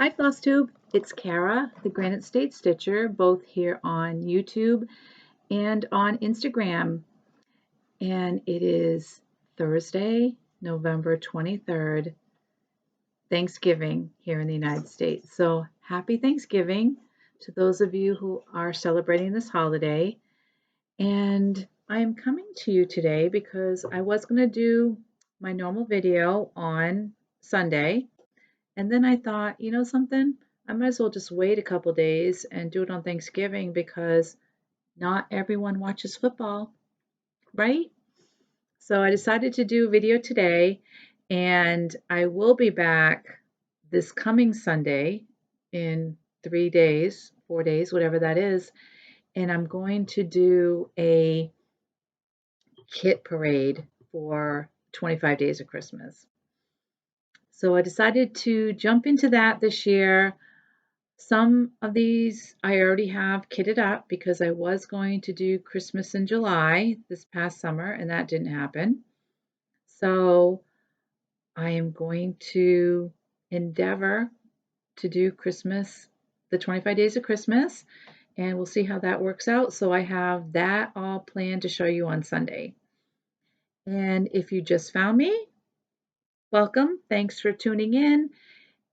Hi Floss Tube, it's Kara, the Granite State Stitcher, both here on YouTube and on Instagram. And it is Thursday, November 23rd, Thanksgiving here in the United States. So happy Thanksgiving to those of you who are celebrating this holiday. And I am coming to you today because I was going to do my normal video on Sunday. And then I thought, you know something? I might as well just wait a couple days and do it on Thanksgiving because not everyone watches football, right? So I decided to do a video today, and I will be back this coming Sunday in 3 days, 4 days, whatever that is. And I'm going to do a kit parade for 25 Days of Christmas. So I decided to jump into that this year. Some of these I already have kitted up because I was going to do Christmas in July this past summer, and that didn't happen. So I am going to endeavor to do Christmas, the 25 Days of Christmas, and we'll see how that works out. So I have that all planned to show you on Sunday. And if you just found me, welcome. Thanks for tuning in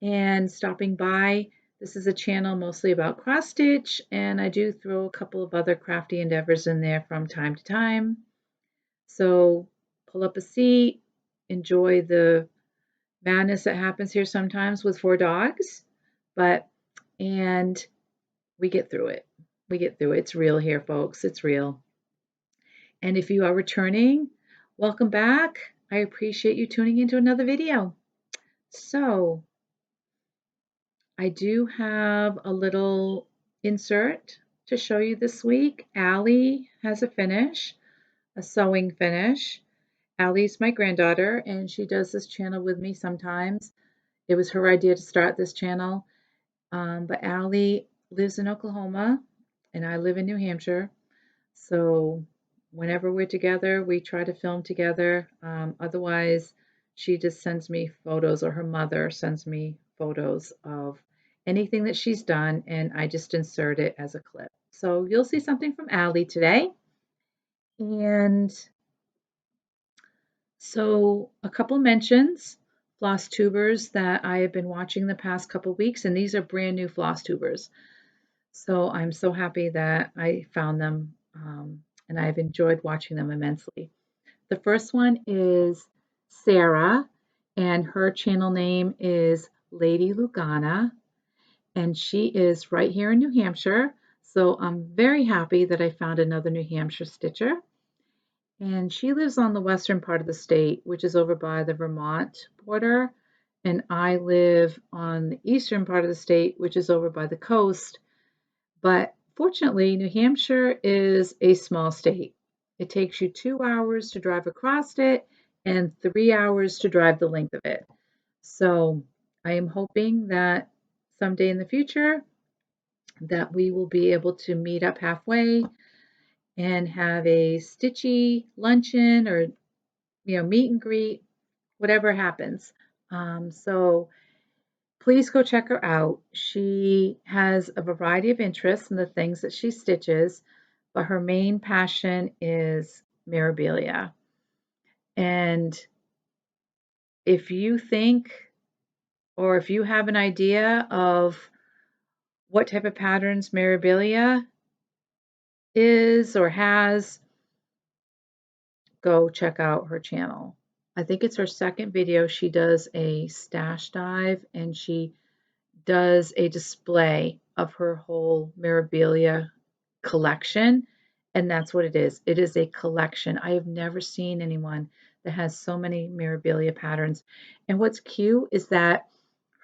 and stopping by. This is a channel mostly about cross stitch, and I do throw a couple of other crafty endeavors in there from time to time. So pull up a seat, enjoy the madness that happens here sometimes with 4 dogs, and we get through it. We get through it. It's real here, folks. It's real. And if you are returning, welcome back. I appreciate you tuning into another video. So I do have a little insert to show you this week. Allie has a finish, a sewing finish. Allie's my granddaughter, and she does this channel with me sometimes. It was her idea to start this channel, but Allie lives in Oklahoma, and I live in New Hampshire. So whenever we're together, we try to film together. Otherwise, she just sends me photos, or her mother sends me photos of anything that she's done, and I just insert it as a clip. So you'll see something from Allie today. And so a couple mentions, floss tubers that I have been watching the past couple weeks, and these are brand new floss tubers. So I'm so happy that I found them, and I've enjoyed watching them immensely. The first one is Sarah, and her channel name is Lady Lugana, and she is right here in New Hampshire. So I'm very happy that I found another New Hampshire stitcher. And she lives on the western part of the state, which is over by the Vermont border. And I live on the eastern part of the state, which is over by the coast. But fortunately, New Hampshire is a small state. It takes you 2 hours to drive across it and 3 hours to drive the length of it. So I am hoping that someday in the future that we will be able to meet up halfway and have a stitchy luncheon, or meet and greet, whatever happens. So please go check her out. She has a variety of interests in the things that she stitches, but her main passion is memorabilia. And if you think, or if you have an idea of what type of patterns memorabilia is or has, go check out her channel. I think it's her second video. She does a stash dive, and she does a display of her whole memorabilia collection, and that's what it is. It is a collection. I have never seen anyone that has so many memorabilia patterns. And what's cute is that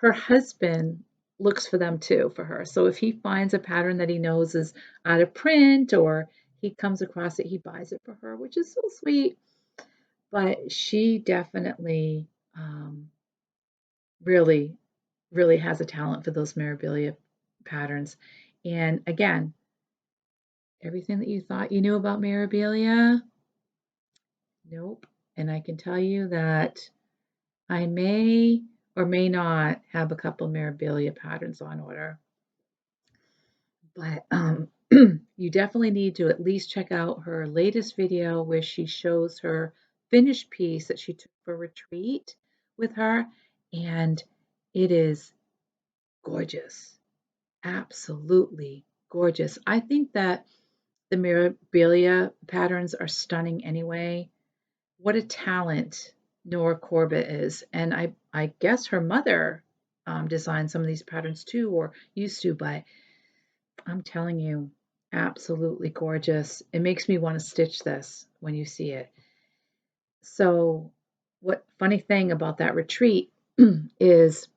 her husband looks for them too for her. So if he finds a pattern that he knows is out of print, or he comes across it, he buys it for her, which is so sweet. But she definitely really, really has a talent for those memorabilia patterns. And again, everything that you thought you knew about memorabilia, nope. And I can tell you that I may or may not have a couple memorabilia patterns on order. But you definitely need to at least check out her latest video where she shows her finished piece that she took for retreat with her, and it is gorgeous. Absolutely gorgeous. I think that the memorabilia patterns are stunning anyway. What a talent Nora Corbett is. And I guess her mother designed some of these patterns too, or used to, but I'm telling you, absolutely gorgeous. It makes me want to stitch this when you see it. So, what funny thing about that retreat is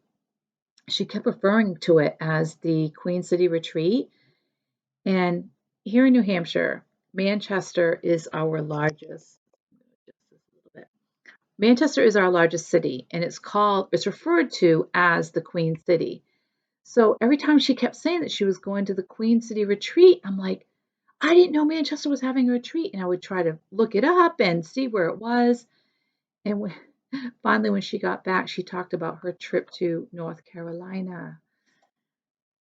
she kept referring to it as the Queen City Retreat. And here in New Hampshire, Manchester is our largest. Just a little bit. Manchester is our largest city, and it's referred to as the Queen City. So every time she kept saying that she was going to the Queen City retreat, I'm like, I didn't know Manchester was having a retreat. And I would try to look it up and see where it was. And finally, when she got back, she talked about her trip to North Carolina.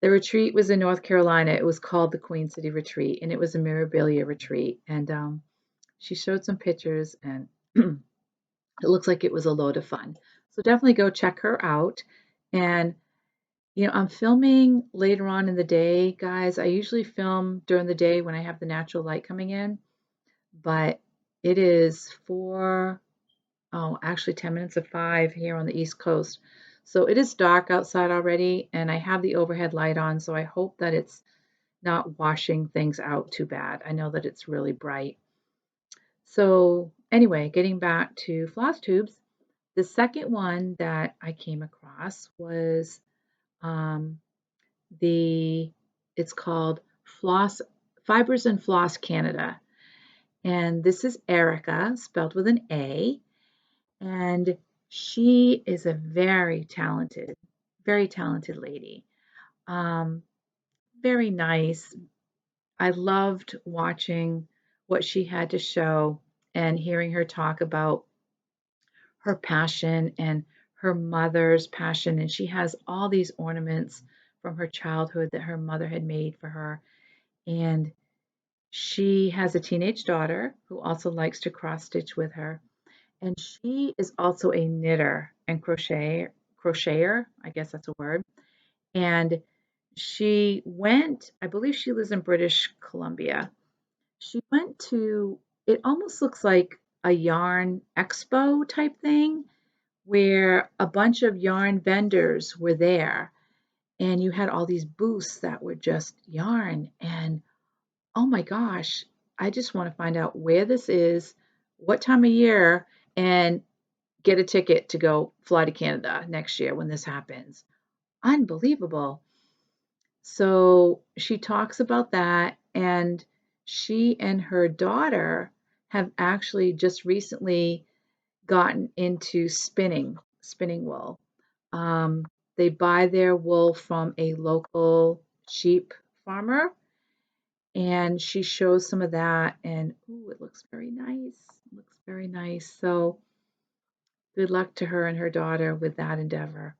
The retreat was in North Carolina. It was called the Queen City Retreat, and it was a memorabilia retreat. And she showed some pictures, and it looks like it was a load of fun. So definitely go check her out. And I'm filming later on in the day, guys. I usually film during the day when I have the natural light coming in, but it is actually 10 minutes of 5 here on the East Coast. So it is dark outside already, and I have the overhead light on, so I hope that it's not washing things out too bad. I know that it's really bright. So anyway, getting back to floss tubes, the second one that I came across was um, it's called Floss Fibers and Floss Canada. And this is Arica, spelled with an A. And she is a very talented lady. Um, very nice. I loved watching what she had to show and hearing her talk about her passion and her mother's passion. And she has all these ornaments from her childhood that her mother had made for her. And she has a teenage daughter who also likes to cross stitch with her. And she is also a knitter and crocheter, I guess that's a word. And I believe she lives in British Columbia. She went to, it almost looks like a yarn expo type thing where a bunch of yarn vendors were there, and you had all these booths that were just yarn. And oh my gosh, I just want to find out where this is, what time of year, and get a ticket to go fly to Canada next year when this happens. Unbelievable. So she talks about that, and she and her daughter have actually just recently gotten into spinning wool. Um, they buy their wool from a local sheep farmer, and she shows some of that, and ooh, it looks very nice. It looks very nice. So good luck to her and her daughter with that endeavor.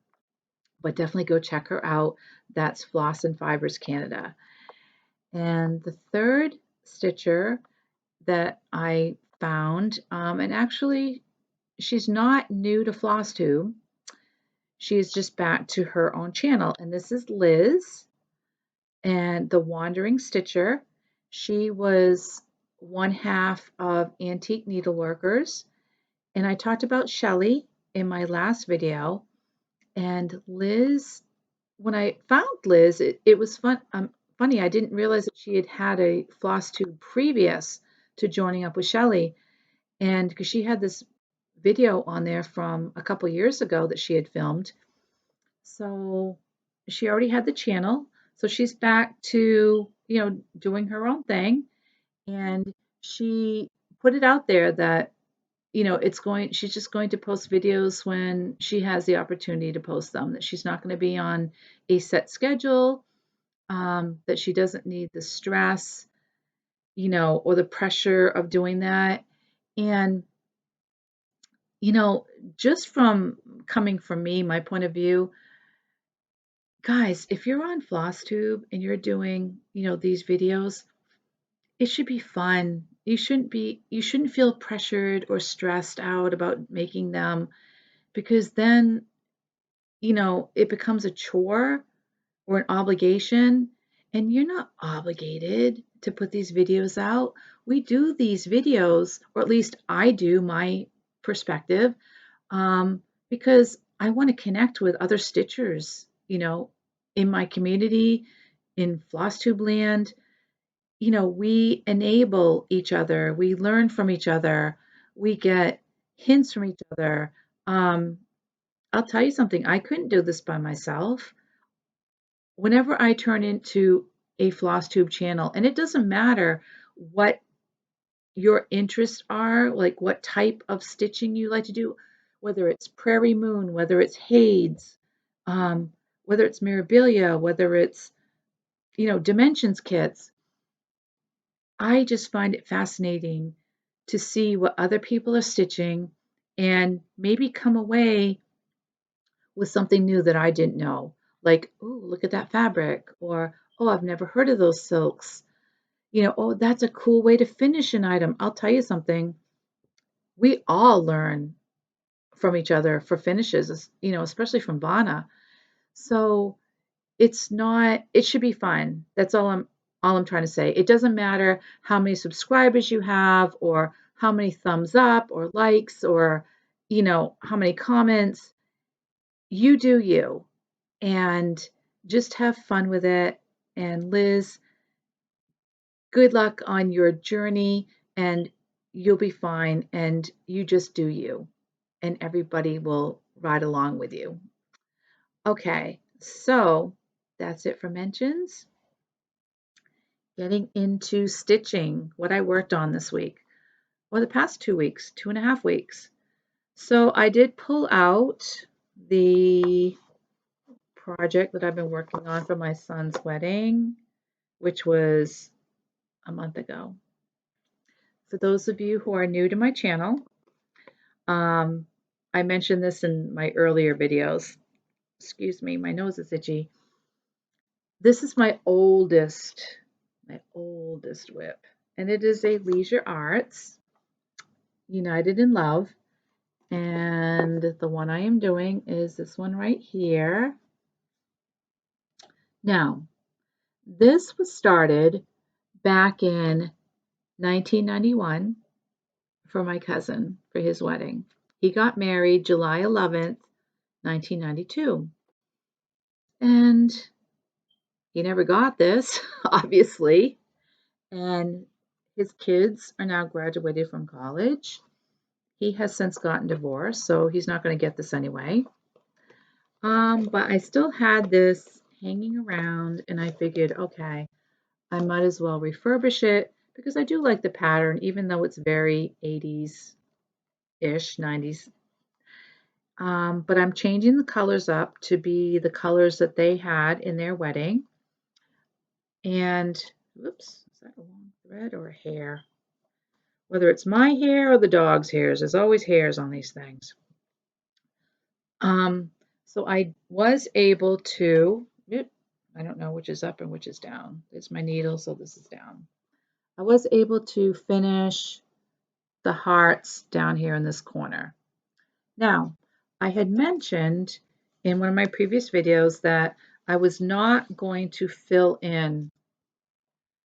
But definitely go check her out. That's Floss and Fibers Canada. And the third stitcher that I found, and actually she's not new to Floss Tube. She's just back to her own channel. And this is Liz and the Wandering Stitcher. She was one half of Antique Needleworkers. And I talked about Shellie in my last video. And Liz, when I found Liz, it was funny. I didn't realize that she had had a floss tube previous to joining up with Shellie. And because she had this video on there from a couple years ago that she had filmed. So she already had the channel. So she's back to, doing her own thing. And she put it out there that she's just going to post videos when she has the opportunity to post them, that she's not going to be on a set schedule, that she doesn't need the stress, or the pressure of doing that. And You know, just from coming from me, my point of view, guys, if you're on Floss Tube and you're doing, these videos, it should be fun. You shouldn't feel pressured or stressed out about making them because then, it becomes a chore or an obligation, and you're not obligated to put these videos out. We do these videos, or at least I do, my perspective, um, because I want to connect with other stitchers, in my community, in FlossTube land. We enable each other, we learn from each other, we get hints from each other. Um, I'll tell you something, I couldn't do this by myself. Whenever I turn into a FlossTube channel, and it doesn't matter what your interests are, like what type of stitching you like to do, whether it's Prairie Moon, whether it's Hades, whether it's Mirabilia, whether it's, Dimensions kits. I just find it fascinating to see what other people are stitching and maybe come away with something new that I didn't know. Like, oh, look at that fabric, or oh, I've never heard of those silks. Oh, that's a cool way to finish an item. I'll tell you something. We all learn from each other for finishes, especially from Bana. So it should be fun. That's all I'm trying to say. It doesn't matter how many subscribers you have or how many thumbs up or likes or, how many comments. You do you and just have fun with it. And Liz, good luck on your journey and you'll be fine and you just do you and everybody will ride along with you. Okay, so that's it for mentions. Getting into stitching, what I worked on this week, or the past 2 weeks, 2.5 weeks. So I did pull out the project that I've been working on for my son's wedding, which was a month ago. For those of you who are new to my channel, I mentioned this in my earlier videos. Excuse me, my nose is itchy. This is my oldest whip, and it is a Leisure Arts United in Love. And the one I am doing is this one right here. Now, this was started back in 1991 for my cousin for his wedding. He got married July 11th, 1992. And he never got this, obviously. And his kids are now graduated from college. He has since gotten divorced, so he's not going to get this anyway. But I still had this hanging around, and I figured, okay, I might as well refurbish it because I do like the pattern, even though it's very 80s-ish, 90s. But I'm changing the colors up to be the colors that they had in their wedding. And, whoops, is that a long thread or a hair? Whether it's my hair or the dog's hairs, there's always hairs on these things. So I was able to, I don't know which is up and which is down. There's my needle, so this is down. I was able to finish the hearts down here in this corner. Now, I had mentioned in one of my previous videos that I was not going to fill in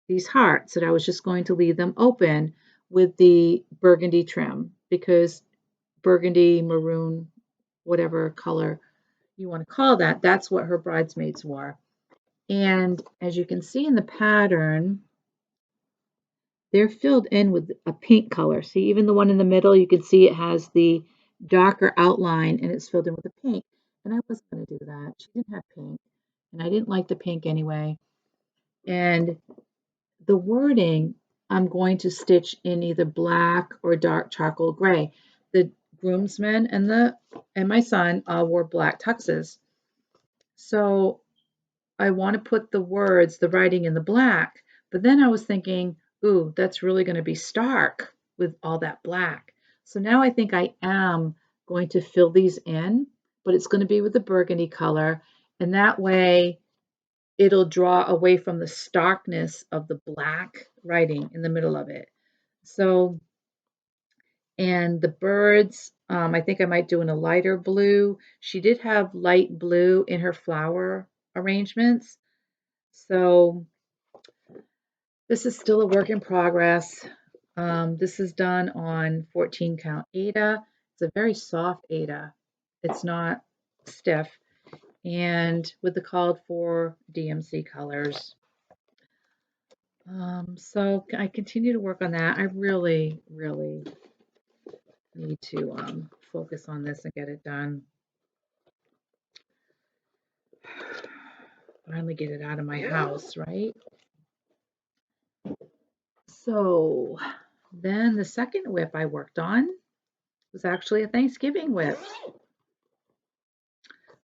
these hearts, that I was just going to leave them open with the burgundy trim because burgundy, maroon, whatever color you want to call that, that's what her bridesmaids wore. And as you can see in the pattern, they're filled in with a pink color. See, even the one in the middle, you can see it has the darker outline and it's filled in with a pink. And I wasn't going to do that. She didn't have pink, and I didn't like the pink anyway. And the wording, I'm going to stitch in either black or dark charcoal gray. The groomsmen and my son all wore black tuxes. So I want to put the words, the writing in the black, but then I was thinking, ooh, that's really going to be stark with all that black. So now I think I am going to fill these in, but it's going to be with the burgundy color, and that way it'll draw away from the starkness of the black writing in the middle of it. So, and the birds, I think I might do in a lighter blue. She did have light blue in her flower arrangements. So this is still a work in progress. This is done on 14 count Aida. It's a very soft Aida. It's not stiff. And with the called for DMC colors. So I continue to work on that. I really, really need to focus on this and get it done. Finally get it out of my house, right? So then the second whip I worked on was actually a Thanksgiving whip.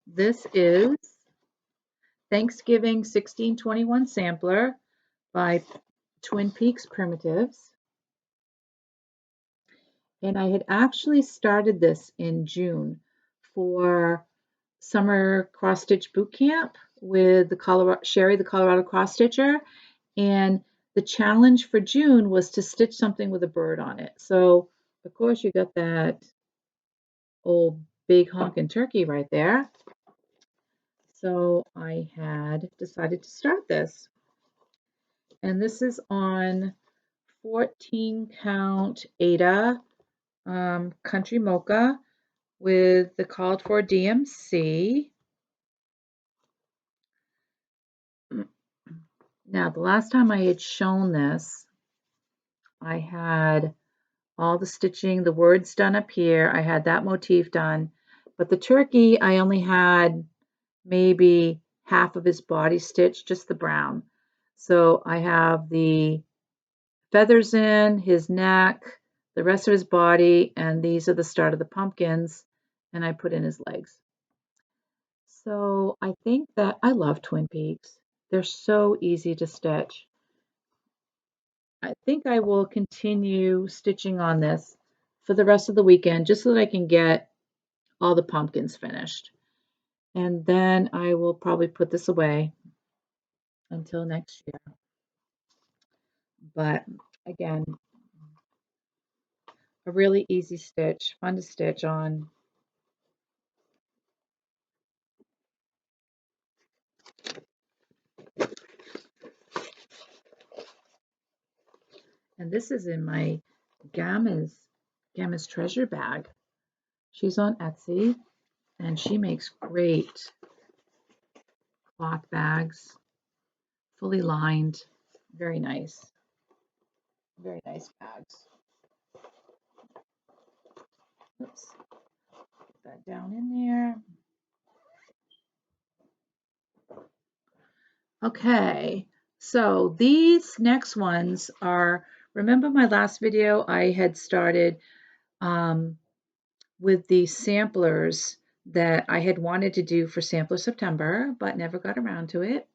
This is Thanksgiving 1621 sampler by Twin Peaks Primitives. And I had actually started this in June for summer cross stitch boot camp with the Sheri, the Colorado cross stitcher. And the challenge for June was to stitch something with a bird on it. So of course you got that old big honkin' turkey right there. So I had decided to start this. And this is on 14 count Aida Country Mocha with the called for DMC. Now, the last time I had shown this, I had all the stitching, the words done up here. I had that motif done, but the turkey, I only had maybe half of his body stitched, just the brown. So I have the feathers in, his neck, the rest of his body, and these are the start of the pumpkins, and I put in his legs. So I think that I love Twin Peaks. They're so easy to stitch. I think I will continue stitching on this for the rest of the weekend just so that I can get all the pumpkins finished. And then I will probably put this away until next year. But again, a really easy stitch, fun to stitch on. And this is in my Gamma's treasure bag. She's on Etsy and she makes great cloth bags, fully lined, very nice bags. Oops, put that down in there. Okay, so these next ones are, remember my last video I had started with the samplers that I had wanted to do for Sampler September, but never got around to it.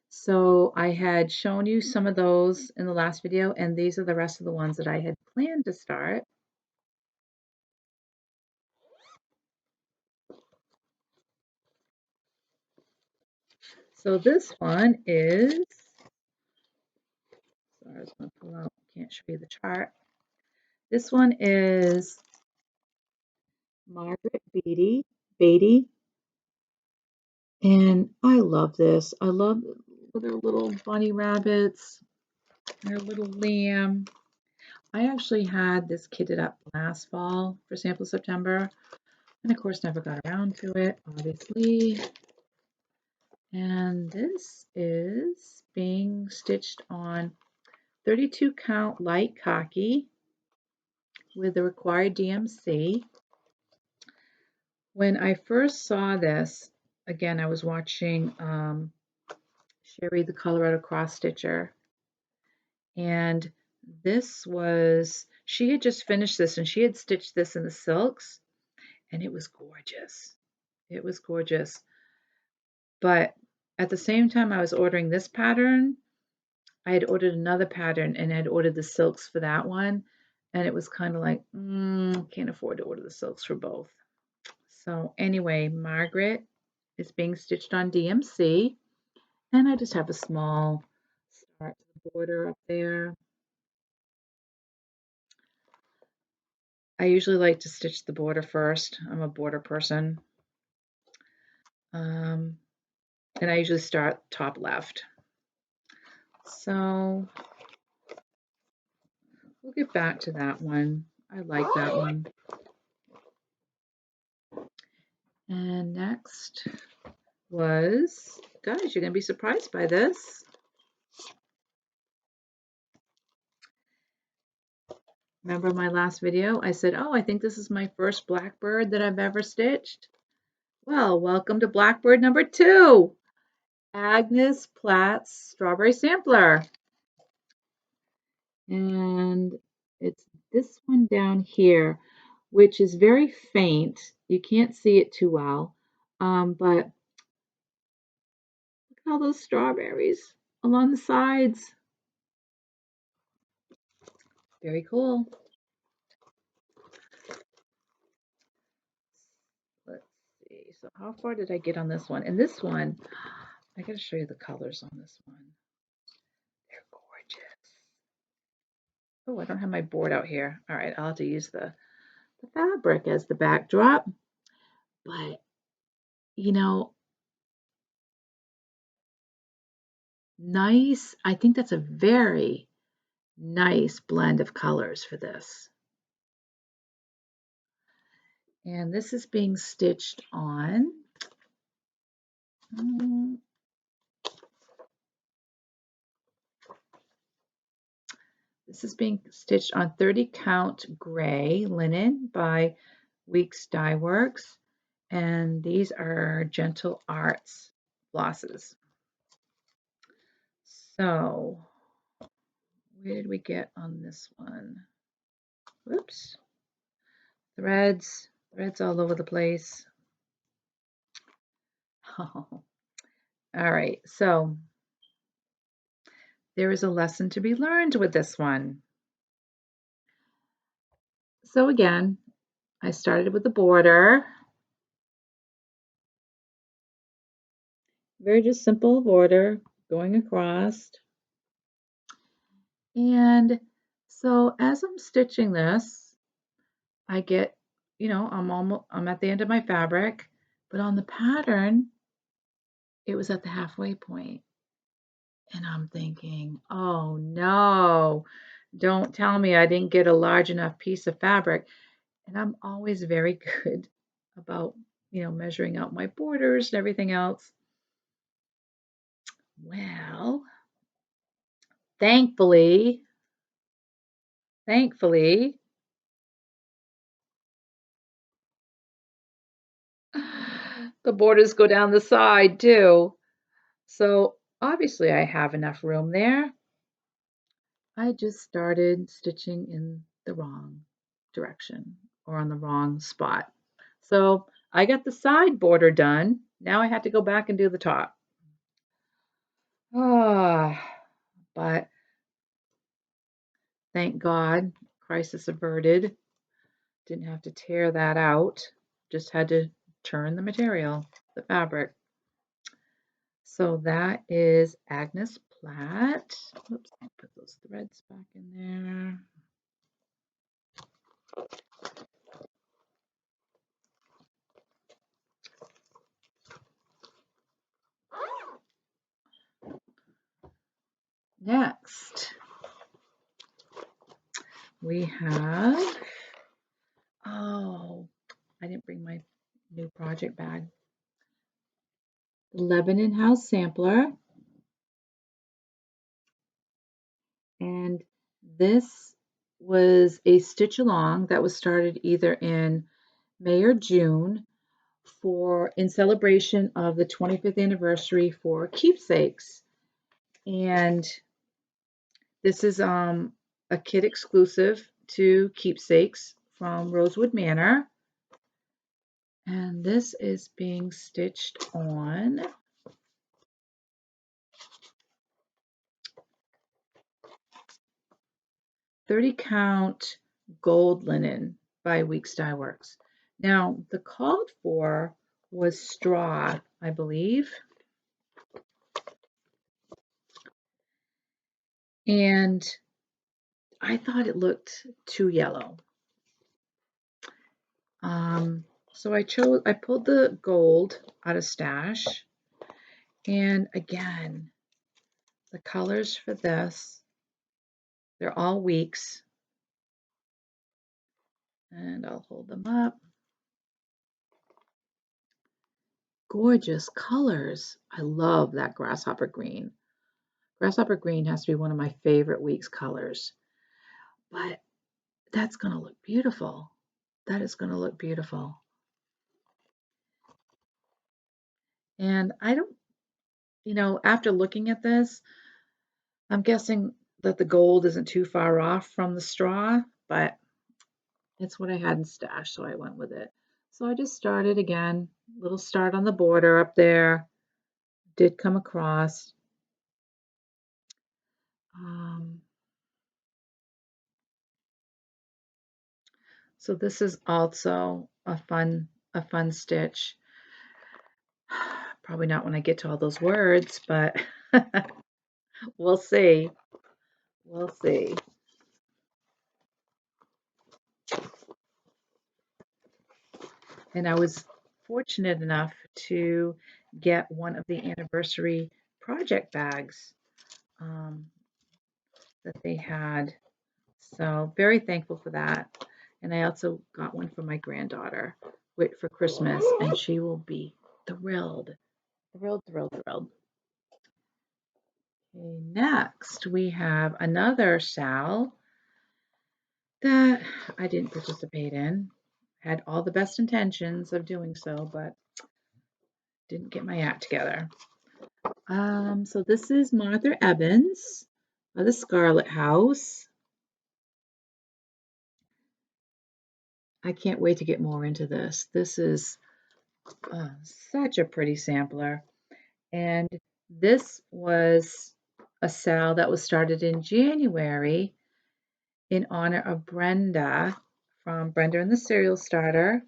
So I had shown you some of those in the last video, and these are the rest of the ones that I had planned to start. So this one is, sorry, I was going to pull out, can't show you the chart. This one is Margaret Beatty, and I love this. I love their little bunny rabbits, their little lamb. I actually had this kitted up last fall for Sample September, and of course never got around to it, obviously. And this is being stitched on 32 count light khaki with the required DMC. When I first saw this, again, I was watching Sheri, the Colorado cross stitcher, and this was, she had just finished this and she had stitched this in the silks, and it was gorgeous. It was gorgeous. But at the same time I was ordering this pattern, I had ordered another pattern and I had ordered the silks for that one. And it was kind of like, can't afford to order the silks for both. So anyway, Margaret is being stitched on DMC, and I just have a small start to the border up there. I usually like to stitch the border first. I'm a border person. And I usually start top left. So we'll get back to that one. I like that one. And next was, guys, you're going to be surprised by this. Remember my last video? I said, oh, I think this is my first blackbird that I've ever stitched. Well, welcome to blackbird number 2, Agnes Platt's Strawberry Sampler. And it's this one down here, which is very faint. You can't see it too well, but look at all those strawberries along the sides. Very cool. Let's see. So how far did I get on this one? And this one, I got to show you the colors on this one. They're gorgeous. Oh, I don't have my board out here. All right, I'll have to use the fabric as the backdrop. But, you know, nice. I think that's a very nice blend of colors for this. And this is being stitched on this is being stitched on 30 count gray linen by Weeks Dye Works, and these are Gentle Arts flosses. So where did we get on this one? Whoops. Threads all over the place. Oh. All right, so there is a lesson to be learned with this one. So again, I started with the border. Very just simple border going across. And so as I'm stitching this, I get, I'm at the end of my fabric, but on the pattern, it was at the halfway point. And I'm thinking, oh no, don't tell me I didn't get a large enough piece of fabric. And I'm always very good about, measuring out my borders and everything else. Well, thankfully, the borders go down the side too. So obviously I have enough room there. I just started stitching in the wrong direction or on the wrong spot. So I got the side border done. Now I have to go back and do the top. But thank God, crisis averted. Didn't have to tear that out. Just had to turn the material, the fabric. So that is Agnes Platt. Oops, I'll put those threads back in there. Next, we have, oh, I didn't bring my new project bag. The Lebanon House Sampler. And this was a stitch along that was started either in May or June in celebration of the 25th anniversary for Keepsakes. And this is a kit exclusive to Keepsakes from Rosewood Manor. And this is being stitched on 30 count Gold Linen by Weeks Dye Works. Now, the called for was straw, I believe. And I thought it looked too yellow. So I pulled the gold out of stash. And again, the colors for this, they're all Weeks. And I'll hold them up. Gorgeous colors. I love that grasshopper green. Grasshopper green has to be one of my favorite Weeks colors. But that's going to look beautiful. That is going to look beautiful. And I don't, after looking at this, I'm guessing that the gold isn't too far off from the straw, but it's what I had in stash, so I went with it. So I just started again, little start on the border up there. Did come across. So this is also a fun stitch. Probably not when I get to all those words, but we'll see. We'll see. And I was fortunate enough to get one of the anniversary project bags that they had. So very thankful for that. And I also got one for my granddaughter for Christmas, and she will be thrilled. Thrilled, thrilled, thrilled. Okay, next we have another SAL that I didn't participate in. Had all the best intentions of doing so, but didn't get my act together. So this is Martha Evans of the Scarlet House. I can't wait to get more into this. This is such a pretty sampler. And this was a sale that was started in January in honor of Brenda from Brenda and the Cereal Starter.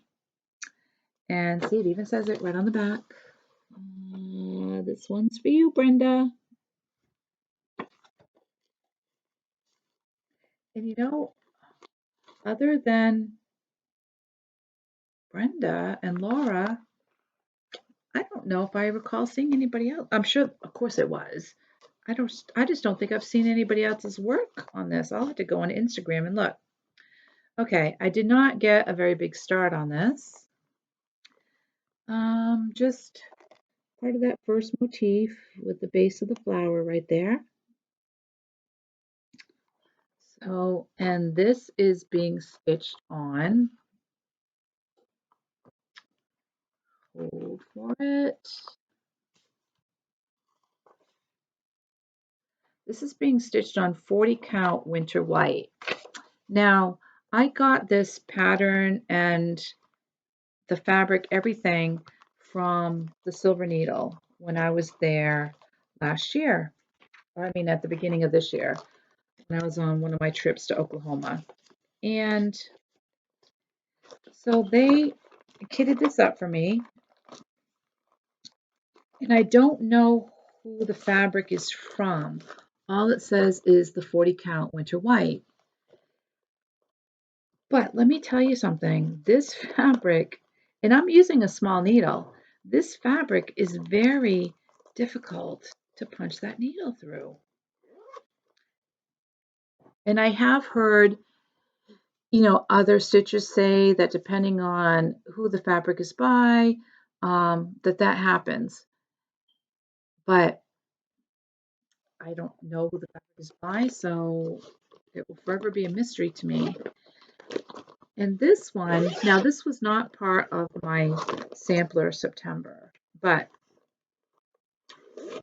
And see, it even says it right on the back. This one's for you, Brenda. And other than Brenda and Laura, I don't know if I recall seeing anybody else. I'm sure, of course it was. I just don't think I've seen anybody else's work on this. I'll have to go on Instagram and look. Okay, I did not get a very big start on this. Just part of that first motif with the base of the flower right there. So, and this is being stitched on. Hold for it. This is being stitched on 40 count winter white. Now, I got this pattern and the fabric, everything from the Silver Needle when I was there last year. I mean, at the beginning of this year, when I was on one of my trips to Oklahoma. And so they kitted this up for me. And I don't know who the fabric is from. All it says is the 40 count winter white. But let me tell you something. This fabric, and I'm using a small needle, this fabric is very difficult to punch that needle through. And I have heard, other stitchers say that depending on who the fabric is by, that happens. But I don't know who the fabric is by, so it will forever be a mystery to me. And this one, now this was not part of my sampler September, but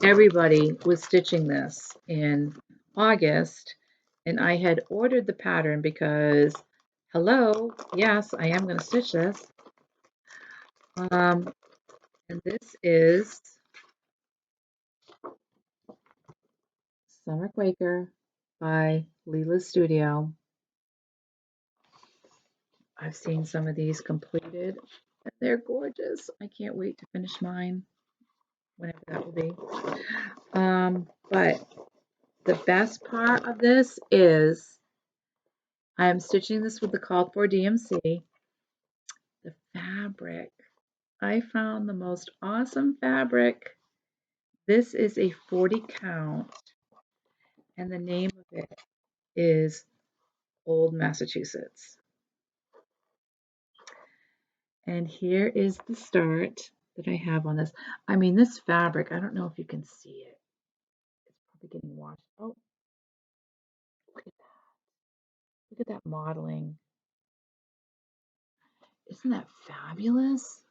everybody was stitching this in August, and I had ordered the pattern because, hello, yes, I am going to stitch this. And this is Summer Quaker by Leela's Studio. I've seen some of these completed. And they're gorgeous. I can't wait to finish mine, whenever that will be. But the best part of this is I'm stitching this with the called for DMC. The fabric. I found the most awesome fabric. This is a 40 count, and the name of it is Old Massachusetts. And here is the start that I have on this. I mean, this fabric, I don't know if you can see it. It's probably getting washed. Oh, look at that. Look at that modeling. Isn't that fabulous?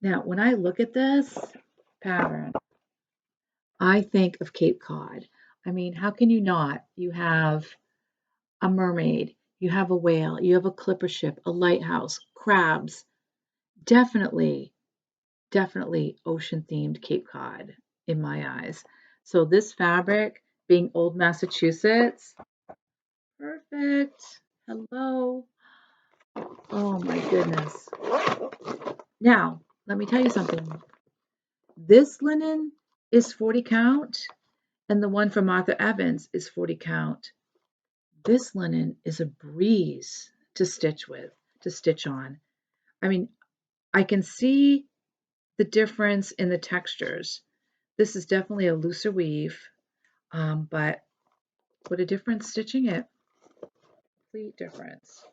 Now, when I look at this pattern, I think of Cape Cod. I mean, how can you not? You have a mermaid, you have a whale, you have a clipper ship, a lighthouse, crabs. Definitely, definitely ocean themed Cape Cod in my eyes. So this fabric being Old Massachusetts, perfect. Hello. Oh my goodness. Now, let me tell you something. This linen is 40 count, and the one from Martha Evans is 40 count. This linen is a breeze to stitch with, to stitch on. I mean, I can see the difference in the textures. This is definitely a looser weave, but what a difference stitching it. Complete difference.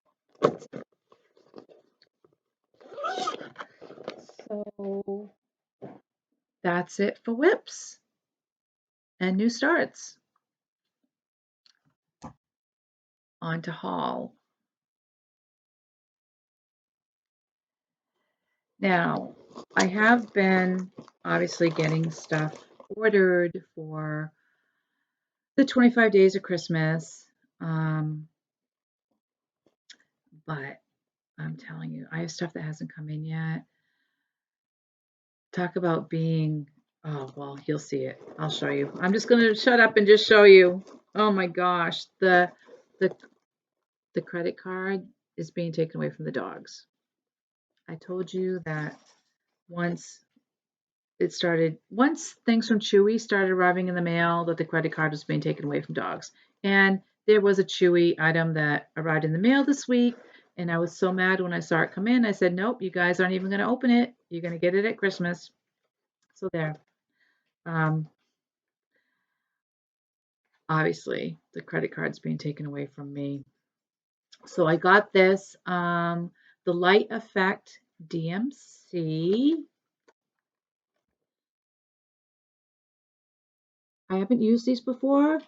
So that's it for whips and new starts. On to haul. Now, I have been obviously getting stuff ordered for the 25 days of Christmas. But I'm telling you, I have stuff that hasn't come in yet. Talk about being, oh, well, you'll see it. I'll show you. I'm just going to shut up and just show you. Oh my gosh, the credit card is being taken away from the dogs. I told you that once things from Chewy started arriving in the mail, that the credit card was being taken away from dogs. And there was a Chewy item that arrived in the mail this week, and I was so mad when I saw it come in. I said, nope, you guys aren't even going to open it. You're going to get it at Christmas. So there. Obviously, the credit card's being taken away from me. So I got this, the Light Effect DMC. I haven't used these before,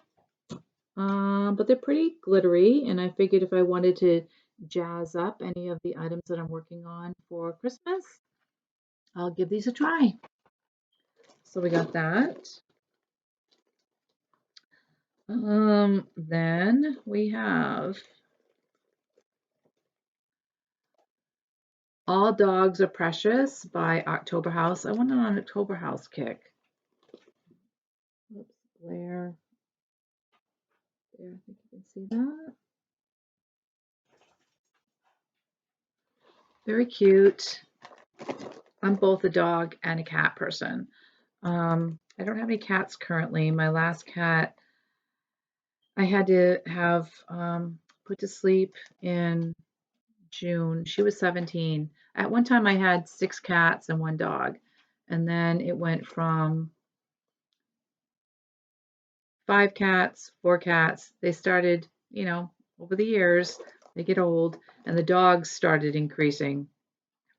but they're pretty glittery, and I figured if I wanted to jazz up any of the items that I'm working on for Christmas, I'll give these a try. So we got that. Then we have All Dogs Are Precious by October House. I went on an October House kick. Oops, glare. There, I think you can see that. Very cute. I'm both a dog and a cat person. I don't have any cats currently. My last cat I had to have put to sleep in June. She was 17. At one time I had 6 cats and 1 dog. And then it went from 5 cats, 4 cats. They started, over the years, they get old, and the dogs started increasing.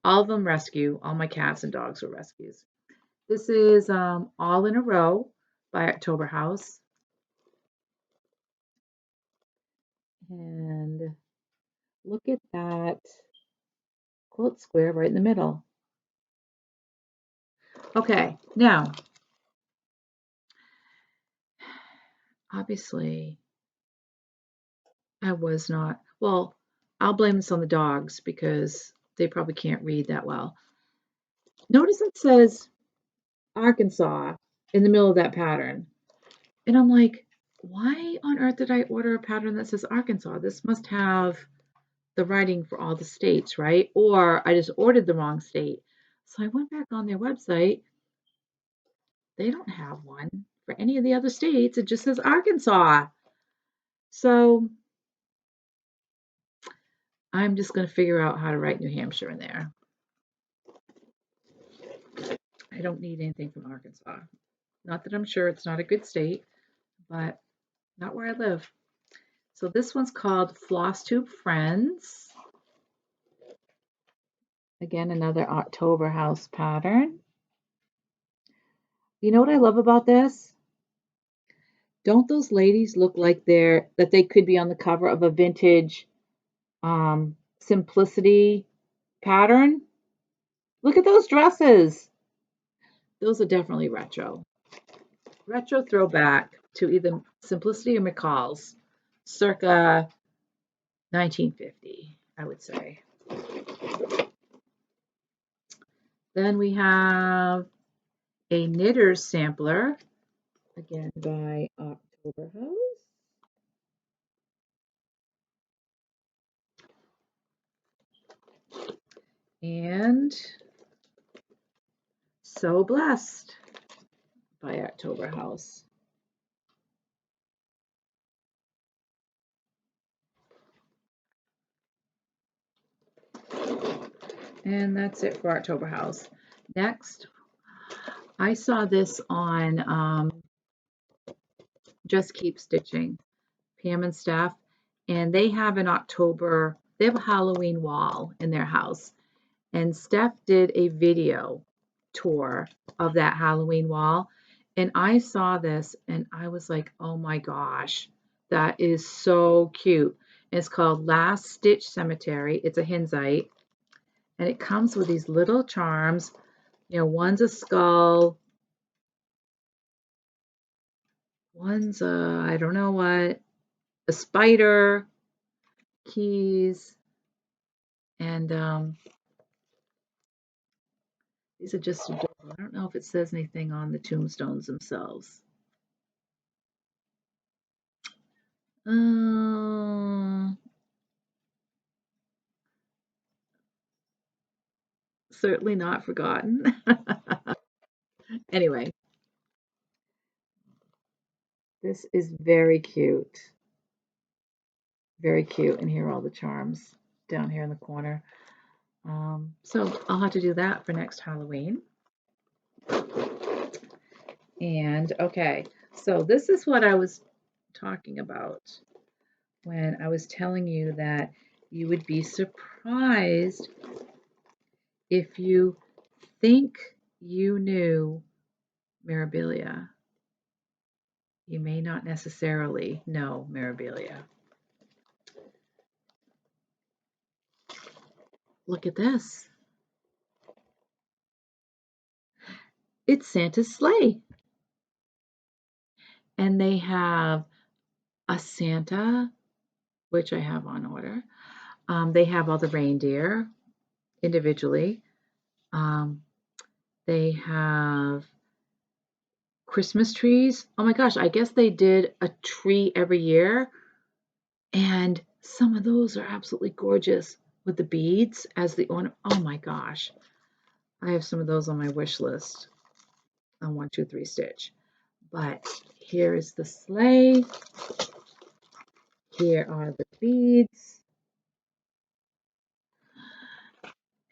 All of them rescue. All my cats and dogs were rescues. This is All in a Row by October House. And look at that quilt square right in the middle. Okay, now, obviously, I was not, well, I'll blame this on the dogs because they probably can't read that well. Notice it says Arkansas in the middle of that pattern. And I'm like, why on earth did I order a pattern that says Arkansas? This must have the writing for all the states, right? Or I just ordered the wrong state. So I went back on their website. They don't have one for any of the other states. It just says Arkansas. So I'm just going to figure out how to write New Hampshire in there. I don't need anything from Arkansas. Not that I'm sure it's not a good state, but not where I live. So this one's called Floss Tube Friends. Again, another October house pattern. You know what I love about this? Don't those ladies look like they could be on the cover of a vintage Simplicity pattern? Look at those dresses. Those are definitely retro. Retro throwback to either Simplicity or McCall's, circa 1950, I would say. Then we have a Knitter's Sampler, again by October House. And So Blessed by October House. And that's it for October House. Next, I saw this on Just Keep Stitching, Pam and Steph, and they have they have a Halloween wall in their house. And Steph did a video tour of that Halloween wall. And I saw this and I was like, oh my gosh, that is so cute. It's called Last Stitch Cemetery. It's a Hinzite. And it comes with these little charms. You know, one's a skull, one's a, I don't know what, a spider, keys, and these are just adorable. I don't know if it says anything on the tombstones themselves. Certainly not forgotten. Anyway, this is very cute. Very cute. And here are all the charms down here in the corner. So I'll have to do that for next Halloween. And okay, so this is what I was talking about when I was telling you that you would be surprised if you think you knew Mirabilia. You may not necessarily know Mirabilia. Look at this. It's Santa's sleigh. And they have a Santa, which I have on order. They have all the reindeer individually. They have Christmas trees. Oh my gosh, I guess they did a tree every year. And some of those are absolutely gorgeous with the beads as the ornament. Oh my gosh. I have some of those on my wish list on 1, 2, 3 Stitch. But here is the sleigh. Here are the beads.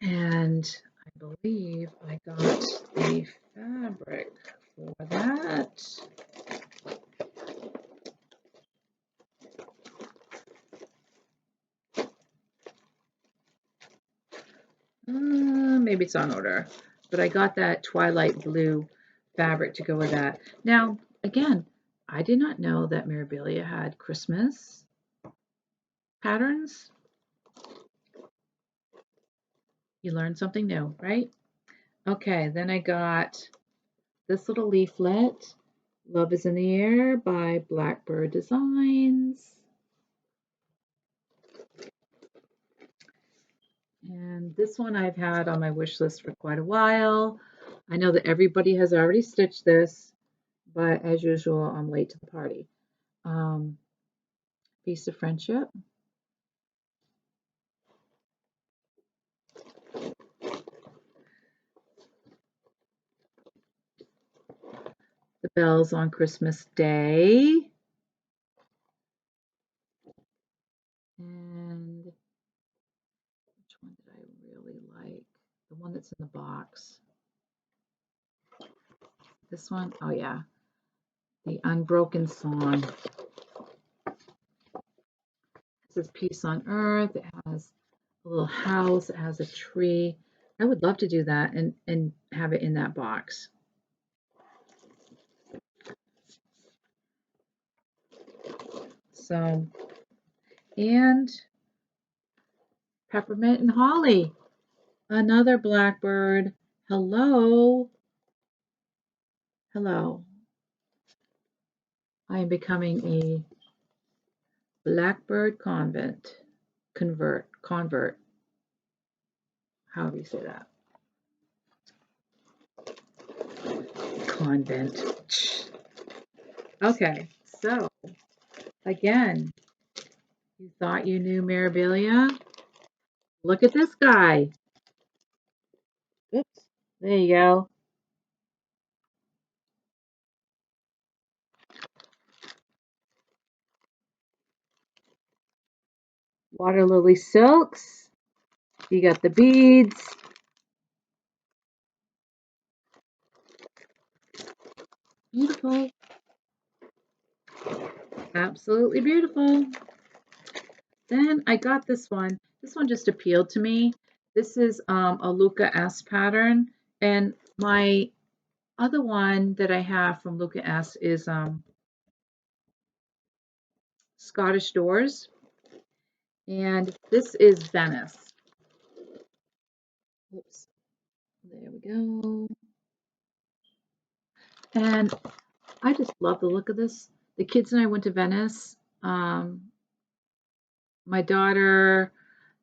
And I believe I got the fabric for that. Maybe it's on order, but I got that twilight blue fabric to go with that. Now, again, I did not know that Mirabilia had Christmas patterns. You learn something new, right? Okay, then I got this little leaflet, Love is in the Air by Blackbird Designs. And this one I've had on my wish list for quite a while. I know that everybody has already stitched this, but as usual, I'm late to the party. Feast of Friendship. The Bells on Christmas Day. And which one did I really like? The one that's in the box. This one? Oh, yeah. The Unbroken Song. It says Peace on Earth. It has a little house. It has a tree. I would love to do that and have it in that box. So, and Peppermint and Holly. Another blackbird. Hello. Hello. I am becoming a blackbird convert. However you say that. Convent. Okay, so again, you thought you knew Mirabilia? Look at this guy. Oops, there you go. Water lily silks. You got the beads. Beautiful. Absolutely beautiful. Then I got this one. This one just appealed to me. This is a Luca S pattern. And my other one that I have from Luca S is Scottish Doors. And this is Venice. Oops. There we go. And I just love the look of this. The kids and I went to Venice. My daughter,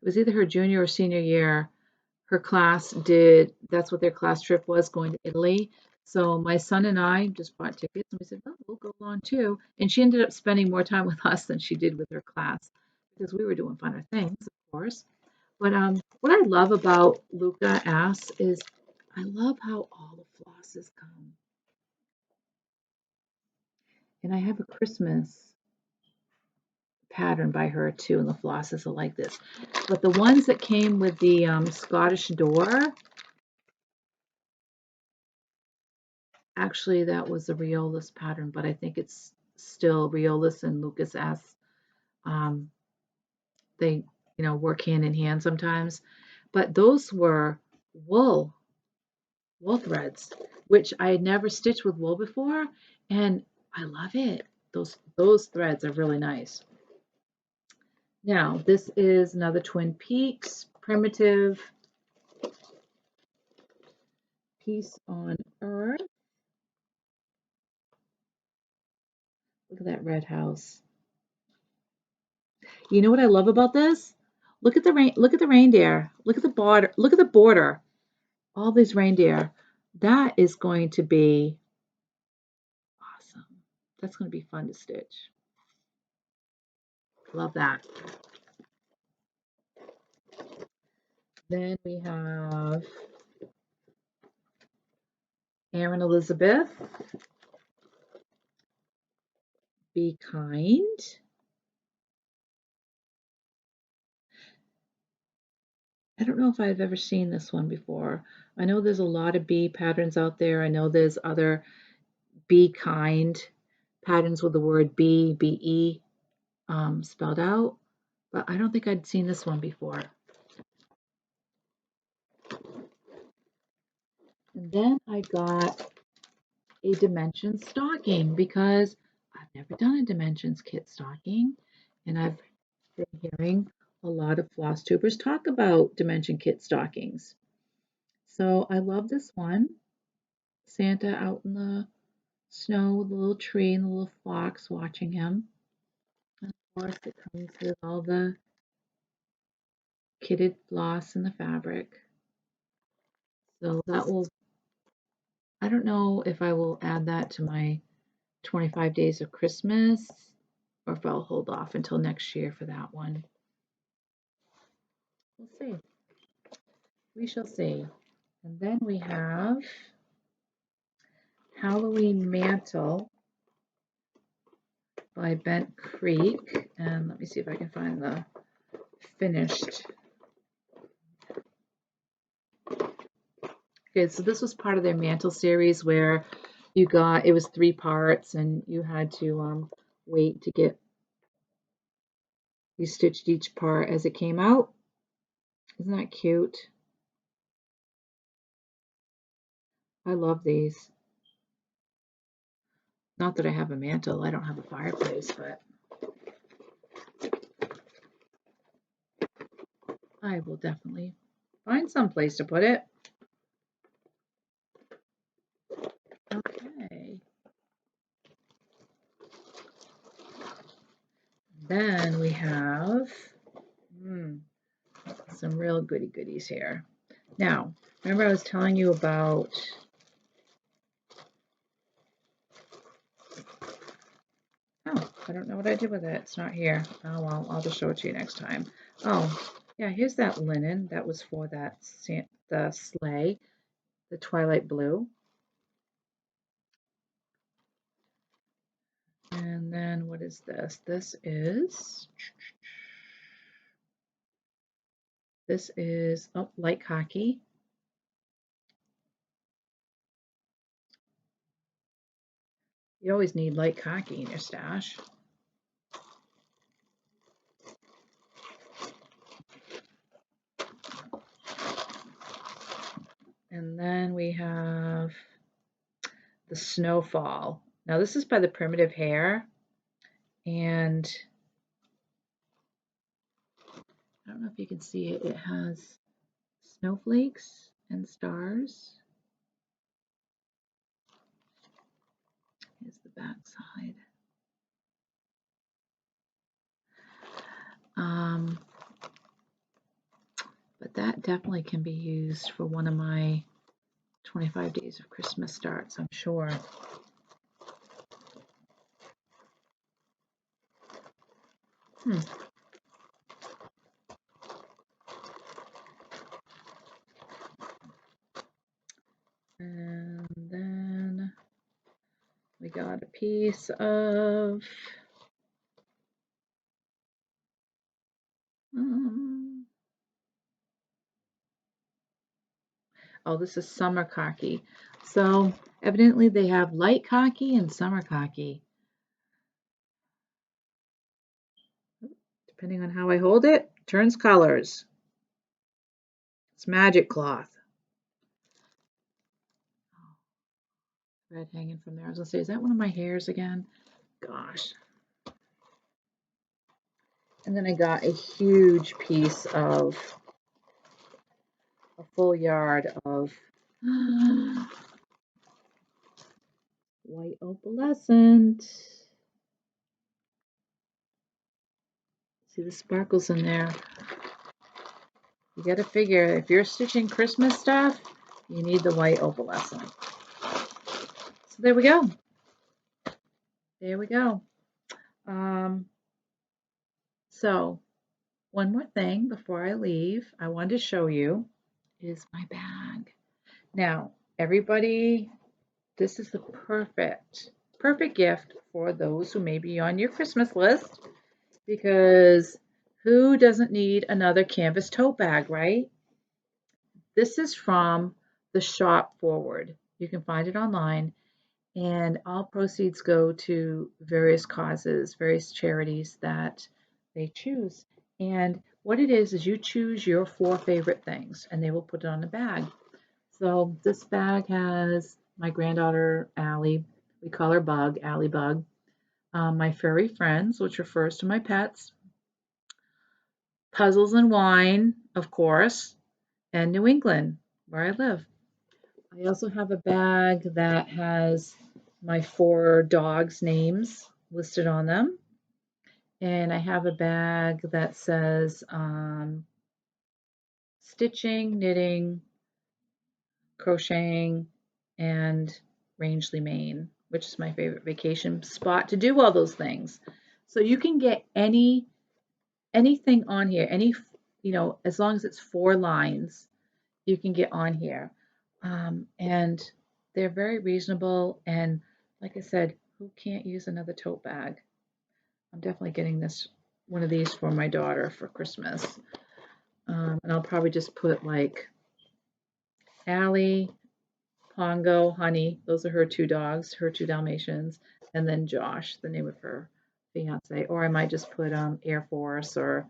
it was either her junior or senior year, her class did, that's what their class trip was, going to Italy. So my son and I just bought tickets and we said, oh, we'll go along too. And she ended up spending more time with us than she did with her class because we were doing funner things, of course. But what I love about Luca S is I love how all the flosses come. And I have a Christmas pattern by her too, and the flosses are like this. But the ones that came with the Scottish door, actually that was a Riolis pattern, but I think it's still Riolis and Lucas S. They, work hand in hand sometimes. But those were wool threads, which I had never stitched with wool before, and I love it. Those threads are really nice. Now, this is another Twin Peaks primitive Peace on Earth. Look at that red house. You know what I love about this? Look at the reindeer. Look at the border. Look at the border. All these reindeer. That is going to be awesome. That's going to be fun to stitch. Love that. Then we have Aaron Elizabeth. Be kind. I don't know if I've ever seen this one before. I know there's a lot of bee patterns out there. I know there's other be kind patterns with the word be spelled out, but I don't think I'd seen this one before. And then I got a dimension stocking because I've never done a dimensions kit stocking, and I've been hearing a lot of floss tubers talk about dimension kit stockings. So I love this one. Santa out in the snow with a little tree and a little fox watching him. And of course it comes with all the kitted floss and the fabric. So that will, I don't know if I will add that to my 25 days of Christmas or if I'll hold off until next year for that one. We'll see. We shall see. And then we have Halloween Mantle by Bent Creek. And let me see if I can find the finished. Okay, so this was part of their mantle series where you got, it was 3 parts and you had to wait to get, you stitched each part as it came out. Isn't that cute? I love these. Not that I have a mantle, I don't have a fireplace, but I will definitely find some place to put it. Okay. Then we have some real goody goodies here. Now, remember I was telling you about I don't know what I did with it. It's not here. Oh, well, I'll just show it to you next time. Oh, yeah, here's that linen. That was for that the sleigh, the twilight blue. And then what is this? This is light khaki. You always need light khaki in your stash. And then we have the Snowfall. Now this is by the Primitive Hair, and I don't know if you can see it. It has snowflakes and stars. Here's the back side. But that definitely can be used for one of my 25 Days of Christmas starts, I'm sure. And then we got a piece of oh, this is summer khaki. So evidently they have light khaki and summer khaki. Depending on how I hold it, turns colors. It's magic cloth. Thread hanging from there. I was gonna say, is that one of my hairs again? Gosh. And then I got a huge piece of a full yard of white opalescent. See the sparkles in there. You got to figure if you're stitching Christmas stuff, you need the white opalescent. So there we go. There we go. So one more thing before I leave, I wanted to show you is my bag. Now, everybody, this is the perfect gift for those who may be on your Christmas list, because who doesn't need another canvas tote bag, right? This is from the shop Forward. You can find it online, and all proceeds go to various causes, various charities that they choose. And what it is you choose your 4 favorite things, and they will put it on the bag. So this bag has my granddaughter, Allie. We call her Bug, Allie Bug. My furry friends, which refers to my pets. Puzzles and Wine, of course, and New England, where I live. I also have a bag that has my 4 dogs' names listed on them. And I have a bag that says stitching, knitting, crocheting, and Rangeley, Maine, which is my favorite vacation spot to do all those things. So you can get anything on here, as long as it's 4 lines, you can get on here. And they're very reasonable. And like I said, who can't use another tote bag? I'm definitely getting one of these for my daughter for Christmas. And I'll probably just put like Allie, Pongo, Honey. Those are her 2 dogs, her 2 Dalmatians, and then Josh, the name of her fiance. Or I might just put Air Force or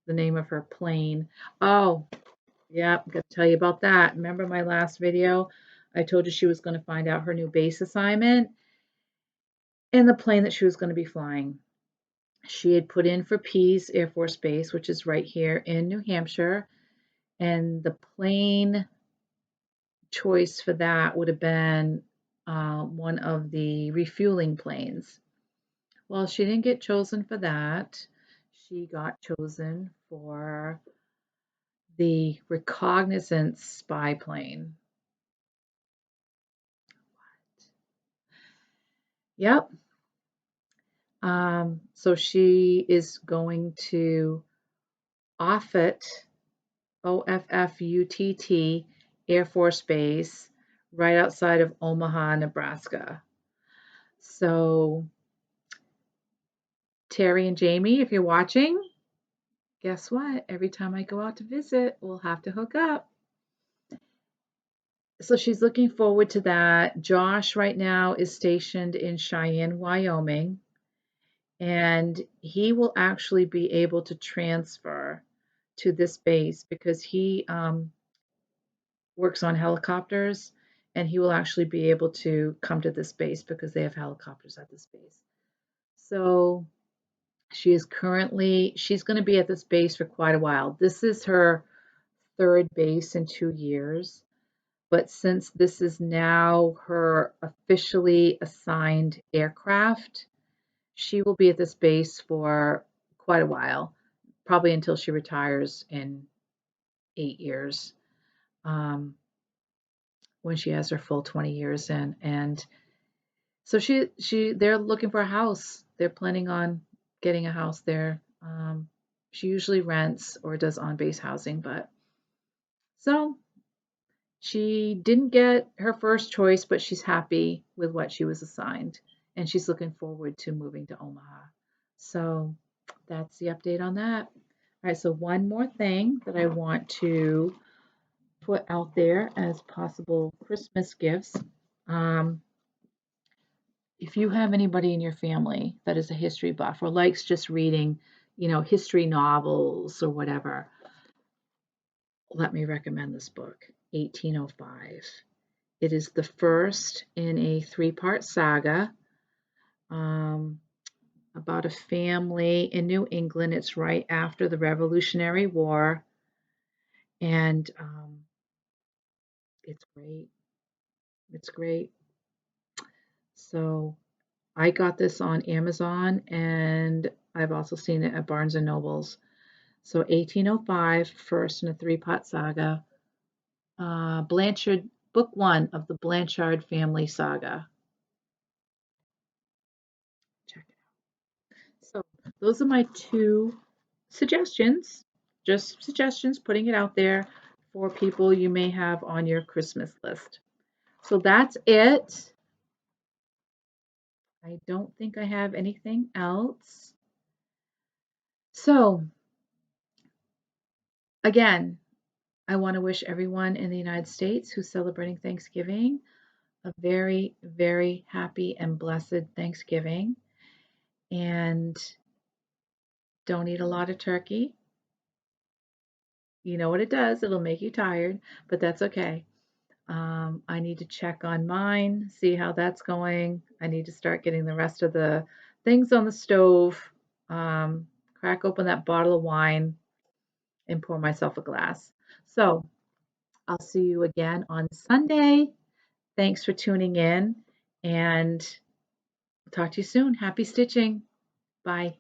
the name of her plane. Oh, yeah, I'm going to tell you about that. Remember my last video? I told you she was going to find out her new base assignment and the plane that she was going to be flying. She had put in for Pease Air Force Base, which is right here in New Hampshire, and the plane choice for that would have been one of the refueling planes. Well, she didn't get chosen for that. She got chosen for the reconnaissance spy plane. Yep. So she is going to Offutt, Offutt Air Force Base, right outside of Omaha, Nebraska. So Teri and Jamie, if you're watching, guess what? Every time I go out to visit, we'll have to hook up. So she's looking forward to that. Josh right now is stationed in Cheyenne, Wyoming, and he will actually be able to transfer to this base because he works on helicopters, and he will actually be able to come to this base because they have helicopters at this base. So she's going to be at this base for quite a while. This is her 3rd base in 2 years. But since this is now her officially assigned aircraft, she will be at this base for quite a while, probably until she retires in 8 years, when she has her full 20 years in. And so they're looking for a house. They're planning on getting a house there. She usually rents or does on-base housing, but so she didn't get her first choice, but she's happy with what she was assigned, and she's looking forward to moving to Omaha. So that's the update on that. All right, so one more thing that I want to put out there as possible Christmas gifts. If you have anybody in your family that is a history buff or likes just reading, history novels or whatever, let me recommend this book, 1805. It is the first in a 3-part saga about a family in New England. It's right after the Revolutionary War, and it's great. It's great. So I got this on Amazon, and I've also seen it at Barnes & Nobles. So 1805, first in a 3-part saga. Blanchard, book 1 of the Blanchard family saga. Check it out. So those are my 2 suggestions, just suggestions, putting it out there for people you may have on your Christmas list. So that's it. I don't think I have anything else. So again, I want to wish everyone in the United States who's celebrating Thanksgiving a very, very happy and blessed Thanksgiving. And don't eat a lot of turkey. You know what it does, it'll make you tired, but that's okay. I need to check on mine, see how that's going. I need to start getting the rest of the things on the stove, crack open that bottle of wine, and pour myself a glass. So I'll see you again on Sunday. Thanks for tuning in, and talk to you soon. Happy stitching. Bye.